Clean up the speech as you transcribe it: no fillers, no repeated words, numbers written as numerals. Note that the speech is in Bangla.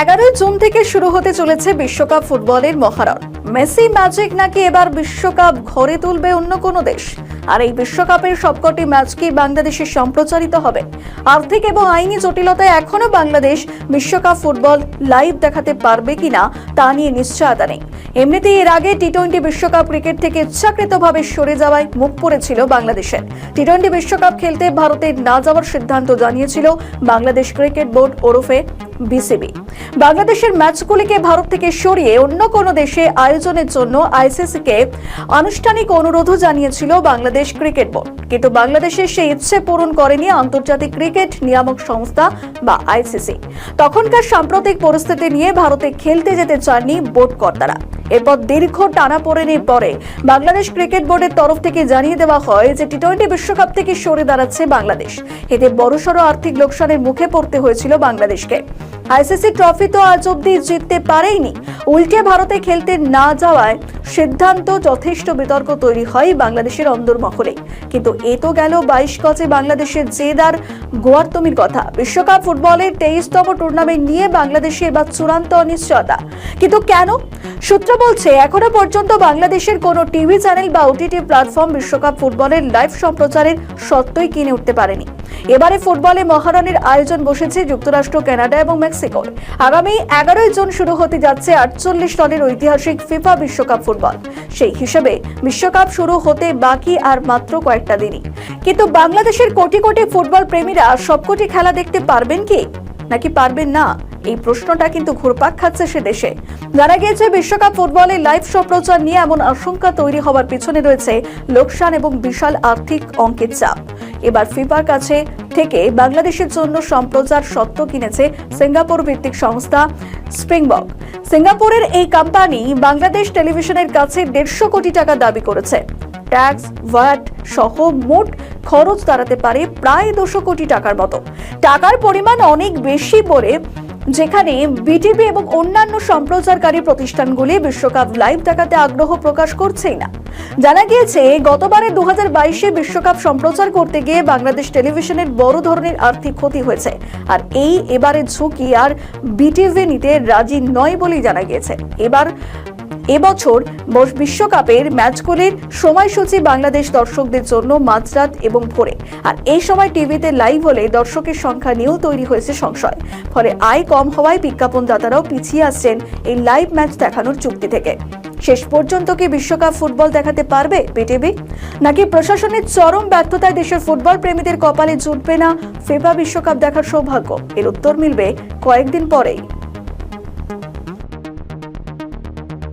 11 জুন থেকে শুরু হতে চলেছে বিশ্বকাপ ফুটবলের মহারণ। মেসি ম্যাজিক নাকি এবার বিশ্বকাপ ঘরে তুলবে অন্য কোনো দেশ? আর এই বিশ্বকাপের সবকটি ম্যাচ কি বাংলাদেশে সম্প্রচারিত হবে? আর্থিক এবং আইনি জটিলতায় এখনো বাংলাদেশ বিশ্বকাপ ফুটবল লাইভ দেখাতে পারবে কিনা তা নিয়ে নিশ্চয়তা নেই। এমনিতেই এর আগে টি-20 বিশ্বকাপ ক্রিকেট থেকে ইচ্ছাকৃতভাবে সরে যাওয়ায় মুখ পড়েছিল বাংলাদেশের। টি-20 বিশ্বকাপ খেলতে ভারতে না যাওয়ার সিদ্ধান্ত জানিয়েছিল বাংলাদেশ ক্রিকেট বোর্ড ওরফে বিসিবি। বাংলাদেশের ম্যাচগুলিকে ভারত থেকে সরিয়ে অন্য কোনো দেশে আয়োজনের জন্য আইসিসিকে আনুষ্ঠানিক অনুরোধও জানিয়েছিল বাংলাদেশ ক্রিকেট বোর্ড, কিন্তু বাংলাদেশের সেই ইচ্ছে পূরণ করেনি আন্তর্জাতিক ক্রিকেট নিয়ামক সংস্থা বা আইসিসি। তখনকার সাম্প্রতিক পরিস্থিতি নিয়ে ভারতে খেলতে যেতে চাননি বোর্ড কর্তারা। এরপর দীর্ঘ টানাপোড়েনের পরে বাংলাদেশ ক্রিকেট বোর্ডের তরফ থেকে জানিয়ে দেওয়া হয় যে টি-20 বিশ্বকাপ থেকে সরে দাঁড়াচ্ছে বাংলাদেশ। এতে বড়সড় আর্থিক লোকসানের মুখে পড়তে হয়েছিল বাংলাদেশকে। আইসিসি ট্রফি তো আজ অব্দি জিততে পারেইনি, উল্টে ভারতে খেলতে না যাওয়ায় সিদ্ধান্ত যথেষ্ট বিতর্ক তৈরি হয় বাংলাদেশের অন্দরমহলে। কিন্তু এ তো গেল 22 গজে বাংলাদেশের জেদার গোয়ার্তমির কথা। বিশ্বকাপ ফুটবলের 23তম টুর্নামেন্ট নিয়ে বাংলাদেশে এবার চূড়ান্ত অনিশ্চয়তা। কিন্তু কেন? সূত্র বলছে, এখনো পর্যন্ত বাংলাদেশের কোনো টিভি চ্যানেল বা ওটিটি প্ল্যাটফর্ম বিশ্বকাপ ফুটবলের লাইভ সম্প্রচারের সত্যই কিনে উঠতে পারেনি। এবারে ফুটবলে মহারণের আয়োজন বসেছে যুক্তরাষ্ট্র, কানাডা এবং মেক্সিকোর। আগামী 11 জুন শুরু হতে যাচ্ছে 48 দলের ঐতিহাসিক ফিফা বিশ্বকাপ ফুটবল। সেই হিসেবে বিশ্বকাপ শুরু হতে বাকি আর মাত্র কয়েকটা দিনই। কিন্তু বাংলাদেশের কোটি কোটি ফুটবল প্রেমীরা সবকটি খেলা দেখতে পারবেন কি নাকি পারবেন না, এই প্রশ্নটা কিন্তু ঘুরপাক খাচ্ছে সে দেশে। জানা গিয়েছে, বিশ্বকাপ ফুটবলের লাইভ সম্প্রচার নিয়ে এমন আশঙ্কা তৈরি হওয়ার পিছনে রয়েছে লোকসান এবং বিশাল আর্থিক অঙ্কের চাপ। এবার ফিফার কাছে থেকে বাংলাদেশের জন্য সম্প্রচার সত্ত্ব কিনেছে সিঙ্গাপুর ভিত্তিক সংস্থা স্প্রিংবক। সিঙ্গাপুরের এই কোম্পানি বাংলাদেশ টেলিভিশনের কাছে 150 কোটি টাকা দাবি করেছে। ট্যাক্স, ভ্যাট সহ মোট খরচ দাঁড়াতে পারে প্রায় 200 কোটি টাকার মতো। টাকার পরিমাণ অনেক বেশি বলে যেখানে বিটিভি এবং অন্যান্য সম্প্রচারকারী প্রতিষ্ঠানগুলি বিশ্বকাপ লাইভ দেখাতে আগ্রহ প্রকাশ করছেই না। জানা গিয়েছে, গতবারে 2022 বিশ্বকাপ সম্প্রচার করতে গিয়ে বাংলাদেশ টেলিভিশনের বড় ধরনের আর্থিক ক্ষতি হয়েছে। আর এবারে ঝুঁকি আর বিটিভি নিতে রাজি নয় বলেই জানা গিয়েছে। এবছর বিশ্বকাপের ম্যাচগুলির সময়সূচি বাংলাদেশ দর্শকদের জন্য মাঝরাত এবং ভোরে। আর এই সময় টিভিতে লাইভ হলে দর্শকের সংখ্যা নিয়েও তৈরি হয়েছে সংশয়। ফলে আয় কম হওয়ায় বিজ্ঞাপনদাতারাও পিছিয়ে আসছেন এই লাইভ ম্যাচ দেখানোর চুক্তি থেকে। শেষ পর্যন্ত কি বিশ্বকাপ ফুটবল দেখাতে পারবে বিটিভি, নাকি প্রশাসনের চরম ব্যর্থতায় দেশের ফুটবল প্রেমীদের কপালে জুটবে না ফিফা বিশ্বকাপ দেখার সৌভাগ্য? এর উত্তর মিলবে কয়েকদিন পরেই।